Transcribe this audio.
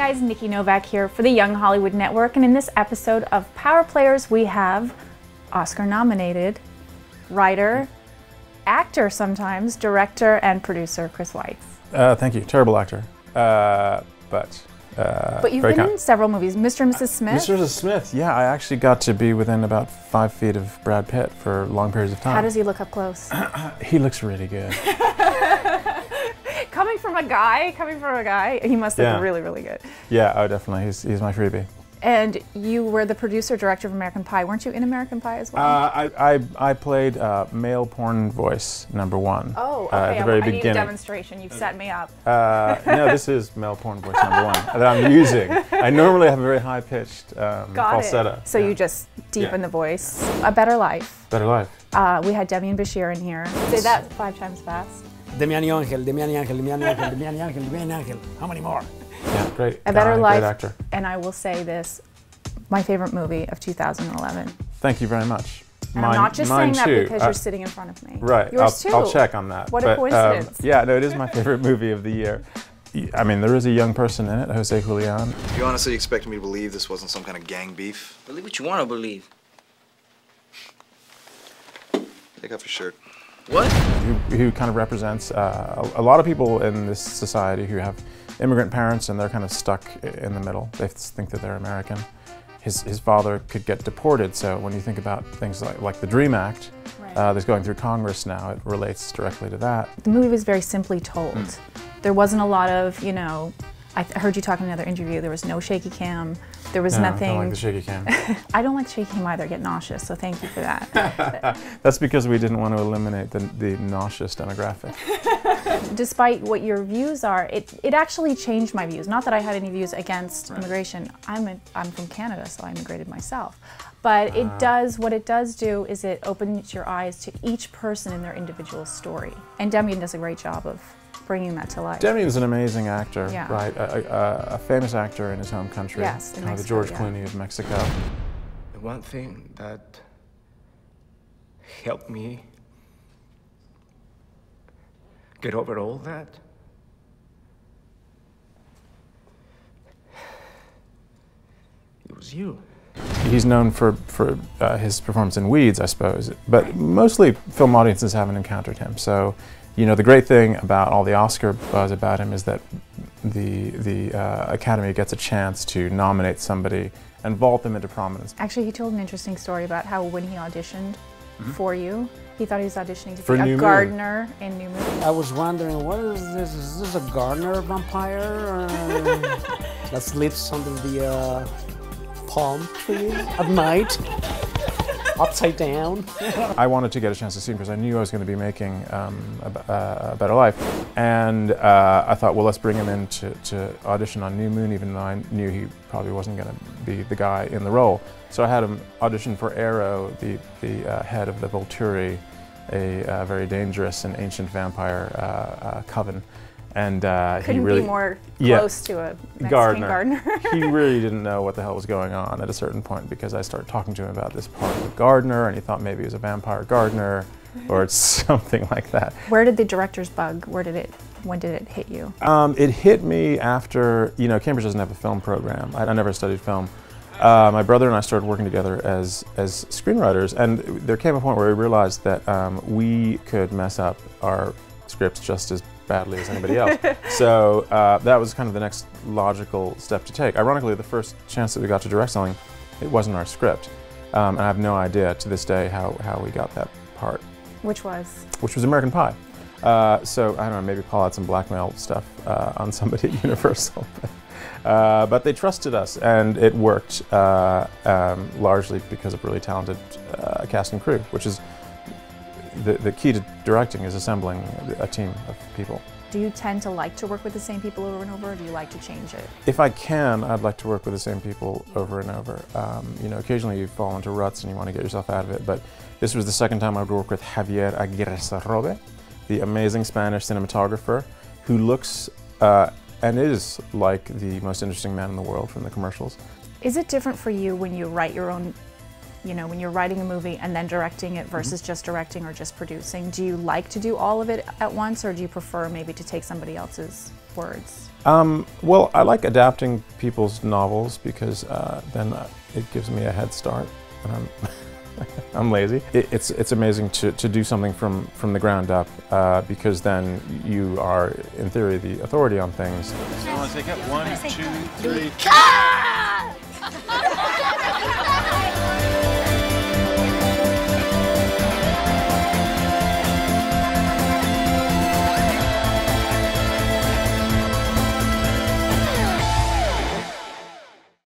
guys, Nikki Novak here for the Young Hollywood Network, and in this episode of Power Players we have Oscar-nominated writer, actor sometimes, director and producer Chris Weitz. Thank you. Terrible actor, but you've been in several movies. Mr. and Mrs. Smith? Mr. and Mrs. Smith, yeah. I actually got to be within about 5 feet of Brad Pitt for long periods of time. How does he look up close? He looks really good. Coming from a guy, he must look really, really good. Yeah, oh definitely. He's my freebie. And you were the producer, director of American Pie. Weren't you in American Pie as well? I played male porn voice #1. Oh, okay. At the very I beginning. need a demonstration. You've set me up. No, this is male porn voice #1 that I'm using. I normally have a very high-pitced falsetto. So you just deepen the voice. A Better Life. Better Life. We had Demian Bichir in here. Say that 5 times fast. Demian Angel, Demian Angel, Demian Angel, Demian Angel, Demian Angel. How many more? Yeah, great. A Better Life. Great actor. And I will say this, my favorite movie of 2011. Thank you very much. And I'm not just saying that because you're sitting in front of me. Right. Yours too. I'll check on that. What a coincidence. Yeah, no, it is my favorite movie of the year. I mean, there is a young person in it, Jose Julian. You honestly expected me to believe this wasn't some kind of gang beef? Believe what you want to believe. Take off your shirt. What? Who kind of represents a lot of people in this society who have immigrant parents and they're kind of stuck in the middle. They think that they're American. His father could get deported, so when you think about things like the DREAM Act that's going through Congress now, it relates directly to that. The movie was very simply told. There wasn't a lot of, you know, I heard you talk in another interview, there was no shaky cam, there was nothing. I don't like the shaky cam. I don't like shaky cam either, I get nauseous, so thank you for that. That's because we didn't want to eliminate the nauseous demographic. Despite what your views are, it actually changed my views. Not that I had any views against immigration. I'm from Canada, so I immigrated myself. But it does, what it does do is it opens your eyes to each person in their individual story. And Demian does a great job of bringing that to life. Demian's an amazing actor, right? A famous actor in his home country. Yes, in Mexico, the George Clooney of Mexico. The one thing that helped me get over all that it was you. He's known for his performance in Weeds, I suppose, but mostly film audiences haven't encountered him. So, you know, the great thing about all the Oscar buzz about him is that the Academy gets a chance to nominate somebody and vault them into prominence. Actually, he told an interesting story about how when he auditioned for you, he thought he was auditioning to for be a gardener in New Moon. I was wondering, what is this? Is this a gardener vampire that sleeps under the palm tree at night, upside down? I wanted to get a chance to see him because I knew I was going to be making a Better Life, and I thought, well, let's bring him in to audition on New Moon, even though I knew he probably wasn't going to be the guy in the role. So I had him audition for Arrow, the head of the Volturi, a very dangerous and ancient vampire coven. And Couldn't he really be more close to a Mexican gardener. He really didn't know what the hell was going on at a certain point because I started talking to him about this part of the gardener, and he thought maybe it was a vampire gardener or it's something like that. Where did the director's bug? When did it hit you? It hit me after, you know, Cambridge doesn't have a film program. I never studied film. My brother and I started working together as screenwriters, and there came a point where we realized that we could mess up our scripts just as badly as anybody else. So that was kind of the next logical step to take. Ironically, the first chance that we got to direct something, it wasn't our script. And I have no idea to this day how we got that part. Which was? Which was American Pie. So I don't know, maybe call out some blackmail stuff on somebody at Universal. But they trusted us, and it worked largely because of really talented cast and crew, which is the key to directing is assembling a team of people. Do you tend to like to work with the same people over and over, or do you like to change it? If I can, I'd like to work with the same people over and over. You know, occasionally you fall into ruts and you want to get yourself out of it, but this was the second time I would work with Javier Aguirre-Sarrobe, the amazing Spanish cinematographer who looks and is like the most interesting man in the world from the commercials. Is it different for you when you write your own You know, when you're writing a movie and then directing it versus just directing or just producing, do you like to do all of it at once, or do you prefer maybe to take somebody else's words? Well, I like adapting people's novels because then it gives me a head start, and I'm lazy. It's amazing to do something from the ground up because then you are, in theory, the authority on things. So you want to take it? 1, 2, 3.